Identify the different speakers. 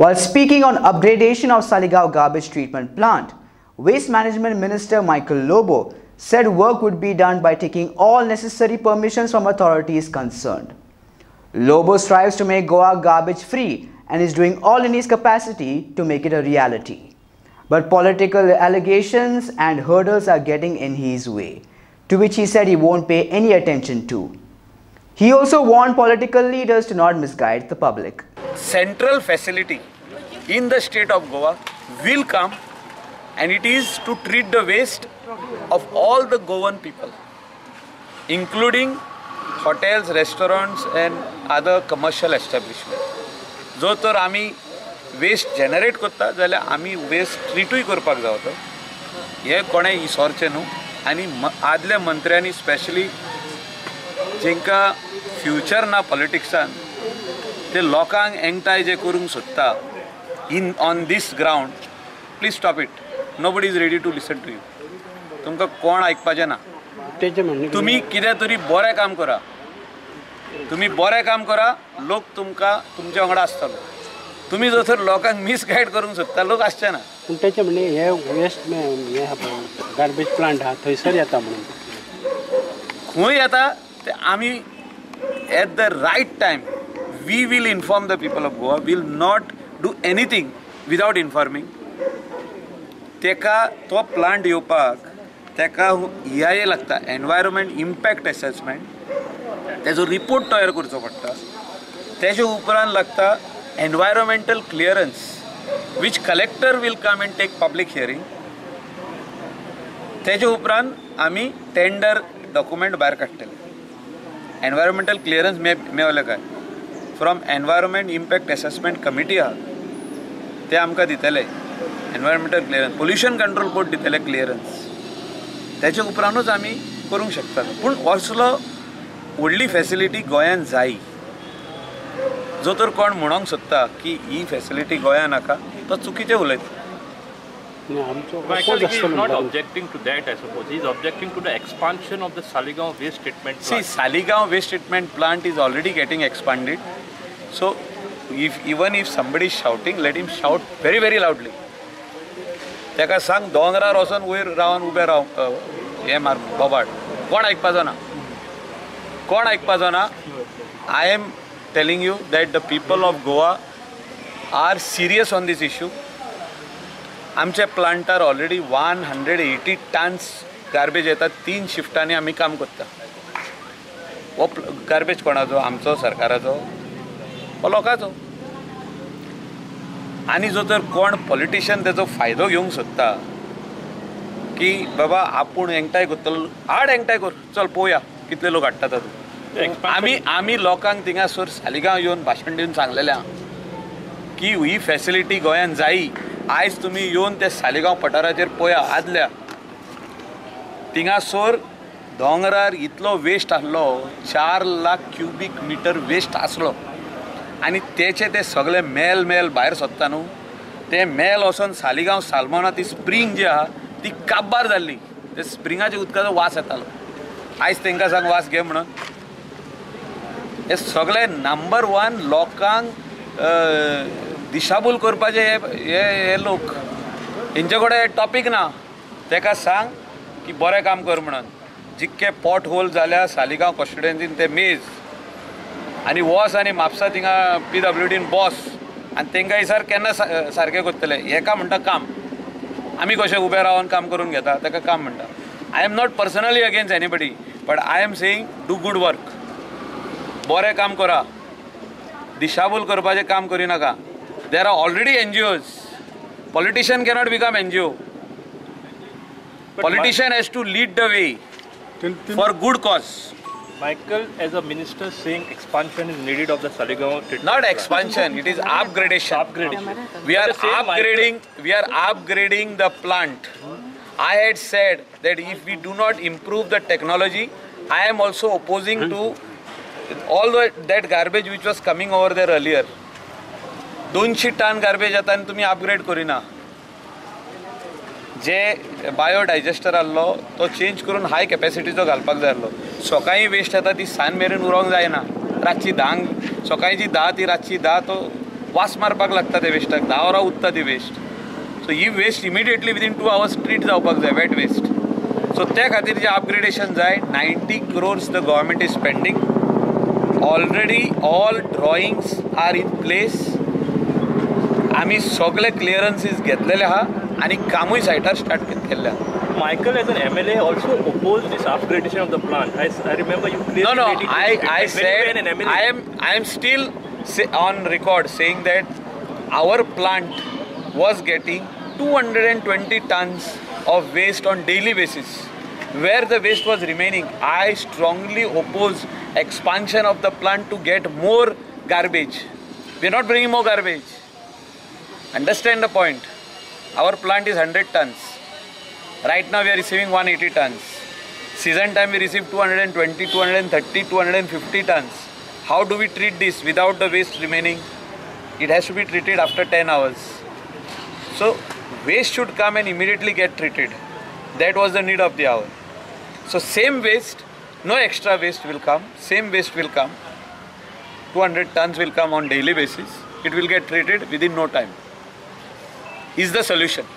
Speaker 1: While speaking on upgradation of Saligao garbage treatment plant, Waste Management Minister Michael Lobo said work would be done by taking all necessary permissions from authorities concerned. Lobo strives to make Goa garbage free and is doing all in his capacity to make it a reality. But political allegations and hurdles are getting in his way, to which he said he won't pay any attention to. He also warned political leaders to not misguide the public.
Speaker 2: Central facility in the state of Goa will come, and it is to treat the waste of all the Goan people, including hotels, restaurants and other commercial establishments. जो तर आमी waste generate करता जाल्यार आमी waste ट्रीटूय करपाक जावता, हे कोणें विसरचें न्हू. आनी आदल्या मंत्र्यांनी स्पेशली जेंकां फ्युचर ना पॉलिटिक्सान, ते लोकांक एंगटाय जे करूंक सोदता इन on this ground, please stop it. Nobody is ready to listen to you. तुमकां कोण आयकपाचें ना. तुमी कितें तरी बरें काम करा, तुम्ही बरें काम करा, लोक तुमकां तुमच्या वांगडा आसतलो. तुम्ही जर तर लोकांक मिसगायड करूंक सोदता, लोक आसचे ना.
Speaker 3: पूण तेचे म्हणणे हे वेस्ट हे गार्बेज प्लांट आहा थंयसर येता म्हणून
Speaker 2: खंय येता ते आमी at the right time we will inform the people of Goa. Will not do anything without informing. तेका तो प्लांट येवपाक तेका EIA लागता, एनवायरमेंट इम्पॅक्ट असेसमेंट. तेजो रिपोर्ट तयार करचो पडटा. तेजे उपरांत लागता environmental clearance, which collector will come and take public hearing. तेजे उपरांत आमी टेंडर डॉक्युमेंट भायर काडटले. एनवायरमेंटल क्लियरन्स मेवले काय from environment impact assessment committee आहा, ते आमकां दितले environmental clearance. Pollution control board दितले क्लियरन्स. तेजे उपरांतूच आमी करूंक शकता. पूण असलो व्हडली फॅसिलिटी गोंयांत जाय. जो तर कोण म्हणूंक सोदता की ही फॅसिलिटी गोंयांत नाका, तो चुकीचें उलयता.
Speaker 4: Michael, he is not objecting to that, I suppose. He is objecting to the expansion of the Saligao waste treatment plant.
Speaker 2: See, Saligao waste treatment plant is already getting expanded. So, even if somebody is shouting, let him shout very, very loudly. तेका सांग दोंगरार वचून वयर Ravan ube Rao, हे मार बोबाड. कोण आयकपाचो ना, कोण आयकपाचो ना. I am telling you that the people of Goa are serious on this issue. आमच्या प्लांटार ऑलरेडी 180 टन्स गार्बेज येतात. 3 शिफ्टांनी आमी काम करता. हो गार्बेज कोणाचो? आमचो, सरकाराचो, हो लोकांचो. आनी जो तर कोण पॉलिटिशियन तेजो फायदो घेवंक सोदता की बाबा आपूण एकठांय करतलो, हाड एकठांय कर, चल पळोवया कितले लोक हाडटा तातूंत. आमी लोकांक थिंगासर सालिगांव येवन भाशण दिवन सांगलेलें आहा की ही फॅसिलिटी गोंयांत जायी. आयज तुमी येवन ते सालिगांव पठाराचेर पळया, आदल्या थिंगासर दोंगरार इतलो वेस्ट आसलो, 4 लाख क्युबिक मिटर वेस्ट आसलो. आनी तेचे ते सगळे मेल भायर सोदता न्हू. ते मेल वचोन सालिगांव सालमोना ती स्प्रिंग जी आहा ती काबार जाल्ली. ते स्प्रिंगाच्या उदकाचो वास येतालो. आयज तांकां सांग वास घे म्हणून. हे सगळे नंबर 1 लोकांक दिशाभूल करपाचे हे लोक. हेंचे कडेन टॉपीक ना. ताका सांग की बरें काम कर म्हणून. जितके पॉट होल जाल्या सालिगांव कॉन्स्टिट्युएन्सीन ते मेज आनी वॉस आनी म्हापसा थिंगा PWDन बॉस, आनी तांकां हिसार केन्ना सारकें करतले. हेका म्हणटा काम. आमी कशें उबे रावन काम करून घेता, ताका काम म्हणटा. I am not personally against anybody, but I am saying do good work. बरें काम करा. दिशाभूल करपाचें काम करिनाका. There are already NGOs. Politician cannot become NGO. Politician has to lead the way for good cause.
Speaker 4: Michael, as a minister, saying expansion is needed of the Saligao treatment.
Speaker 2: Not expansion, it is upgradation. We are upgrading. We are upgrading the plant. I had said that if we do not improve the technology, I am also opposing to all that garbage which was coming over there earlier. 200 ton garbage येता आनी तुमी upgrade करिना. जे बायोडायजेस्टर आसलो तो change करून हाय कॅपॅसिटीचो घालपाक जाय आसलो. सकाळीं वेस्ट येता ती सान मेरेन उरोंक जायना. रातची 10, सकाळची 10 ती रातची 10 तो वास मारपाक लागता ते वेस्टाक 10 वरां उरता ती वेस्ट. सो ही waste immediately within 2 hours treat जावपाक जाय, वेट वेस्ट. सो त्या खातीर जे अपग्रेडेशन जाय. 90 crores the government is spending. Already all drawings are in place. आमी सगळे क्लियरन्सीस घेतलेले आहा आनी कामूय सायटार स्टार्ट केल्लें आहा.
Speaker 4: Michael, as an MLA, also opposed this upgradation of the plant. I remember you clearly
Speaker 2: No,
Speaker 4: stating
Speaker 2: I
Speaker 4: when you were
Speaker 2: said
Speaker 4: an MLA.
Speaker 2: I am still on record saying that our plant was getting 220 tons of waste on daily basis. Where the waste was remaining, I strongly oppose expansion of the plant to get more garbage. We are not bringing more garbage. Understand the point. Our plant is 100 tons. Right now we are receiving 180 tons. Season time we receive 220, 230, 250 tons. How do we treat this without the waste remaining? It has to be treated after 10 hours. So waste should come and immediately get treated. That was the need of the hour. So same waste, no extra waste will come. Same waste will come. 200 tons will come on daily basis. It will get treated within no time. Is the solution.